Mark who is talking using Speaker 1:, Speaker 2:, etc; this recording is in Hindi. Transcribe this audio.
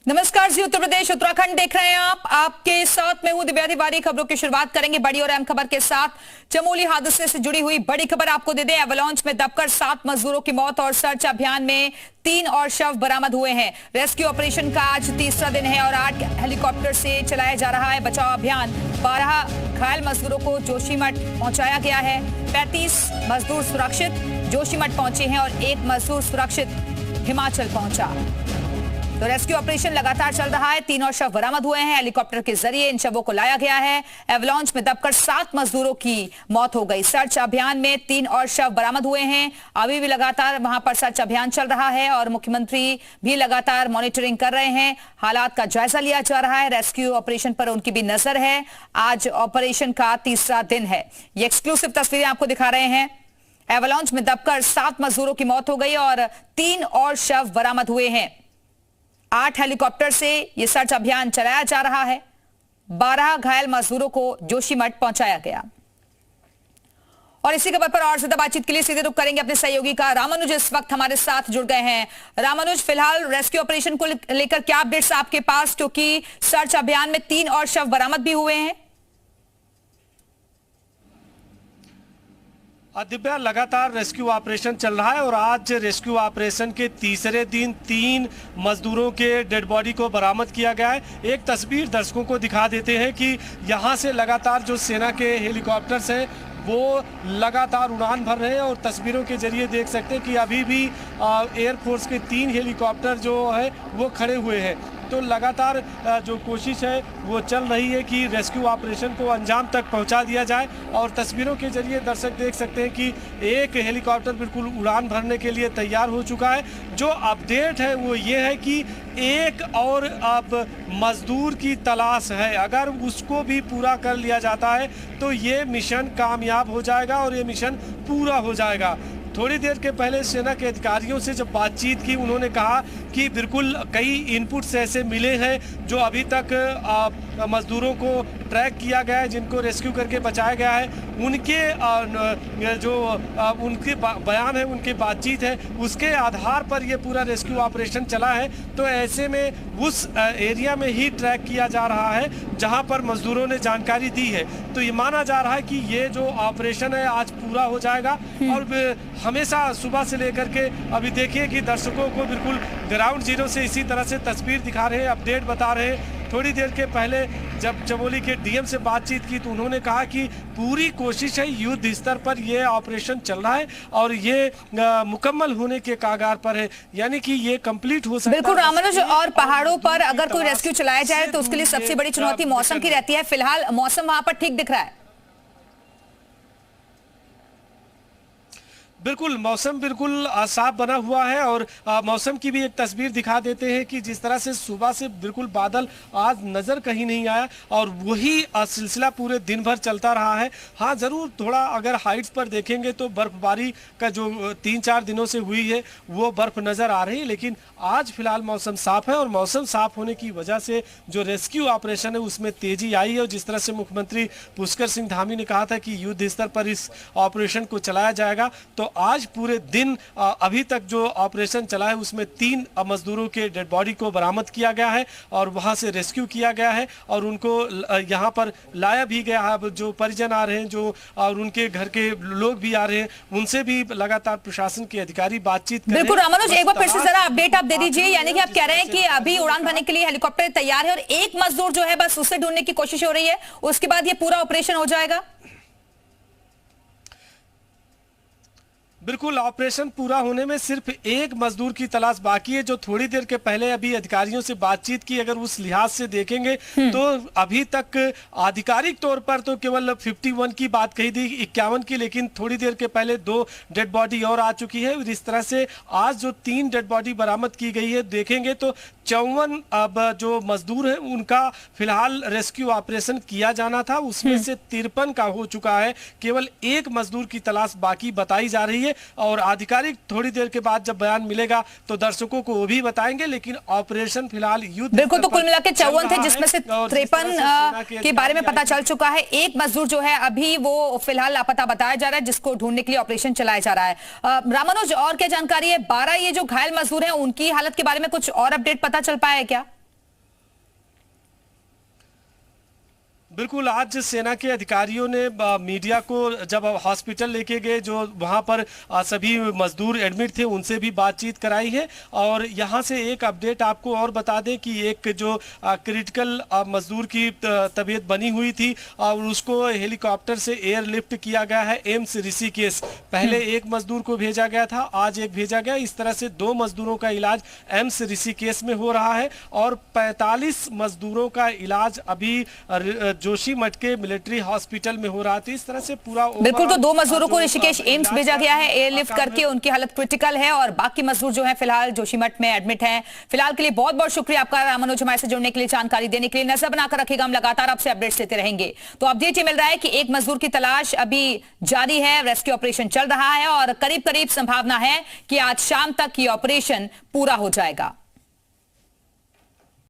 Speaker 1: नमस्कार जी, उत्तर प्रदेश उत्तराखंड देख रहे हैं आप। आपके साथ मैं हूं दिव्या तिवारी। खबरों की शुरुआत करेंगे बड़ी और अहम खबर के साथ। चमोली हादसे से जुड़ी हुई बड़ी खबर आपको दे दें। एवलांच में दबकर 7 मजदूरों की मौत और सर्च अभियान में 3 और शव बरामद हुए हैं। रेस्क्यू ऑपरेशन का आज तीसरा दिन है और 8 हेलीकॉप्टर से चलाया जा रहा है बचाव अभियान। 12 घायल मजदूरों को जोशीमठ पहुंचाया गया है। 35 मजदूर सुरक्षित जोशीमठ पहुंचे हैं और 1 मजदूर सुरक्षित हिमाचल पहुंचा। तो रेस्क्यू ऑपरेशन लगातार चल रहा है। 3 और शव बरामद हुए हैं। हेलीकॉप्टर के जरिए इन शवों को लाया गया है। एवलांच में दबकर 7 मजदूरों की मौत हो गई। सर्च अभियान में 3 और शव बरामद हुए हैं। अभी भी लगातार वहां पर सर्च अभियान चल रहा है और मुख्यमंत्री भी लगातार मॉनिटरिंग कर रहे हैं। हालात का जायजा लिया जा रहा है। रेस्क्यू ऑपरेशन पर उनकी भी नजर है। आज ऑपरेशन का तीसरा दिन है। ये एक्सक्लूसिव तस्वीरें आपको दिखा रहे हैं। एवलांच में दबकर 7 मजदूरों की मौत हो गई और 3 और शव बरामद हुए हैं। 8 हेलीकॉप्टर से यह सर्च अभियान चलाया जा रहा है। 12 घायल मजदूरों को जोशीमठ पहुंचाया गया। और इसी खबर पर और ज्यादा बातचीत के लिए सीधे रुख करेंगे अपने सहयोगी का। रामानुज इस वक्त हमारे साथ जुड़ गए हैं। रामानुज, फिलहाल रेस्क्यू ऑपरेशन को लेकर क्या अपडेट्स आपके पास, क्योंकि सर्च अभियान में 3 और शव बरामद भी हुए हैं?
Speaker 2: दिव्या, लगातार रेस्क्यू ऑपरेशन चल रहा है और आज रेस्क्यू ऑपरेशन के तीसरे दिन 3 मजदूरों के डेड बॉडी को बरामद किया गया है। एक तस्वीर दर्शकों को दिखा देते हैं कि यहाँ से लगातार जो सेना के हेलीकॉप्टर्स हैं वो लगातार उड़ान भर रहे हैं और तस्वीरों के जरिए देख सकते हैं कि अभी भी एयरफोर्स के 3 हेलीकॉप्टर जो है वो खड़े हुए हैं। तो लगातार जो कोशिश है वो चल रही है कि रेस्क्यू ऑपरेशन को अंजाम तक पहुंचा दिया जाए। और तस्वीरों के जरिए दर्शक देख सकते हैं कि एक हेलीकॉप्टर बिल्कुल उड़ान भरने के लिए तैयार हो चुका है। जो अपडेट है वो ये है कि एक और अब मजदूर की तलाश है। अगर उसको भी पूरा कर लिया जाता है तो ये मिशन कामयाब हो जाएगा और ये मिशन पूरा हो जाएगा। थोड़ी देर के पहले सेना के अधिकारियों से जब बातचीत की, उन्होंने कहा कि बिल्कुल कई इनपुट्स ऐसे मिले हैं जो अभी तक मजदूरों को ट्रैक किया गया है, जिनको रेस्क्यू करके बचाया गया है। उनके जो उनके बयान है, उनकी बातचीत है, उसके आधार पर ये पूरा रेस्क्यू ऑपरेशन चला है। तो ऐसे में उस एरिया में ही ट्रैक किया जा रहा है जहां पर मजदूरों ने जानकारी दी है। तो ये माना जा रहा है कि ये जो ऑपरेशन है आज पूरा हो जाएगा। और हमेशा सुबह से लेकर के अभी देखिए कि दर्शकों को बिल्कुल ग्राउंड जीरो से इसी तरह से तस्वीर दिखा रहे हैं, अपडेट बता रहे हैं। थोड़ी देर के पहले जब चमोली के डीएम से बातचीत की तो उन्होंने कहा कि पूरी कोशिश है, युद्ध स्तर पर ये ऑपरेशन चल रहा है और ये मुकम्मल होने के कागार पर है, यानी कि ये कंप्लीट हो सकता है।
Speaker 1: बिल्कुल रामानुज, और पहाड़ों पर अगर कोई रेस्क्यू चलाया जाए तो उसके लिए सबसे बड़ी चुनौती मौसम की रहती है। फिलहाल मौसम वहां पर ठीक दिख रहा है?
Speaker 2: बिल्कुल, मौसम बिल्कुल साफ बना हुआ है और मौसम की भी एक तस्वीर दिखा देते हैं कि जिस तरह से सुबह से बिल्कुल बादल आज नज़र कहीं नहीं आया और वही सिलसिला पूरे दिन भर चलता रहा है। हाँ, ज़रूर थोड़ा अगर हाइट्स पर देखेंगे तो बर्फबारी का जो 3-4 दिनों से हुई है वो बर्फ नज़र आ रही है, लेकिन आज फिलहाल मौसम साफ है और मौसम साफ होने की वजह से जो रेस्क्यू ऑपरेशन है उसमें तेजी आई है। और जिस तरह से मुख्यमंत्री पुष्कर सिंह धामी ने कहा था कि युद्ध स्तर पर इस ऑपरेशन को चलाया जाएगा, तो आज पूरे दिन अभी तक जो ऑपरेशन चला है उसमें 3 मजदूरों के डेड बॉडी को बरामद किया गया है और वहां से रेस्क्यू किया गया है और उनको यहां पर लाया भी गया है। जो परिजन आ रहे हैं, जो और उनके घर के लोग भी आ रहे हैं, उनसे भी लगातार प्रशासन के अधिकारी बातचीत कर रहे हैं।
Speaker 1: बिल्कुल रामानुज, एक बार फिर से जरा अपडेट आप दे दीजिए। यानी कि आप कह रहे हैं कि अभी उड़ान भरने के लिए हेलीकॉप्टर तैयार है और 1 मजदूर जो है बस उसे ढूंढने की कोशिश हो रही है, उसके बाद ये पूरा ऑपरेशन हो जाएगा?
Speaker 2: बिल्कुल, ऑपरेशन पूरा होने में सिर्फ 1 मजदूर की तलाश बाकी है। जो थोड़ी देर के पहले अभी अधिकारियों से बातचीत की, अगर उस लिहाज से देखेंगे तो अभी तक आधिकारिक तौर पर तो केवल 51 की बात कही थी, 51 की, लेकिन थोड़ी देर के पहले 2 डेड बॉडी और आ चुकी है। इस तरह से आज जो 3 डेड बॉडी बरामद की गई है, देखेंगे तो 54 अब जो मजदूर हैं उनका फिलहाल रेस्क्यू ऑपरेशन किया जाना था, उसमें से 53 का हो चुका है। केवल 1 मजदूर की तलाश बाकी बताई जा रही है और आधिकारिक थोड़ी देर के बाद जब बयान मिलेगा तो दर्शकों को वो भी बताएंगे। लेकिन ऑपरेशन फिलहाल युद्ध
Speaker 1: बिल्कुल, तो कुल मिला के 54 थे, जिसमें से 53 के बारे में पता चल चुका है। 1 मजदूर जो है अभी वो फिलहाल लापता बताया जा रहा है, जिसको ढूंढने के लिए ऑपरेशन चलाया जा रहा है। रामानुज, और क्या जानकारी है? 12 ये जो घायल मजदूर हैं उनकी हालत के बारे में कुछ और अपडेट पता चल पाया है क्या?
Speaker 2: बिल्कुल, आज सेना के अधिकारियों ने मीडिया को जब हॉस्पिटल लेके गए, जो वहां पर सभी मजदूर एडमिट थे, उनसे भी बातचीत कराई है। और यहां से एक अपडेट आपको और बता दें कि एक जो क्रिटिकल मजदूर की तबीयत बनी हुई थी और उसको हेलीकॉप्टर से एयरलिफ्ट किया गया है एम्स ऋषिकेश। पहले एक मजदूर को भेजा गया था, आज एक भेजा गया। इस तरह से 2 मजदूरों का इलाज एम्स ऋषिकेश में हो रहा है और 45 मजदूरों का इलाज अभी जोशीमठ के मिलिट्री हॉस्पिटल में हो रहा था। इस तरह से पूरा
Speaker 1: बिल्कुल, तो 2 मजदूरों को ऋषिकेश एम्स भेजा गया है एयरलिफ्ट करके, उनकी हालत क्रिटिकल है और बाकी मजदूर जो हैं फिलहाल जोशीमठ में एडमिट हैं। फिलहाल के लिए बहुत बहुत शुक्रिया आपका रामानुज, हमारे से जुड़ने के लिए, जानकारी देने के लिए। नजर बनाकर रखिएगा, हम लगातार आपसे अपडेट्स देते रहेंगे। तो अपडेट ये मिल रहा है कि एक मजदूर की तलाश अभी जारी है, रेस्क्यू ऑपरेशन चल रहा है और करीब करीब संभावना है कि आज शाम तक ये ऑपरेशन पूरा हो जाएगा।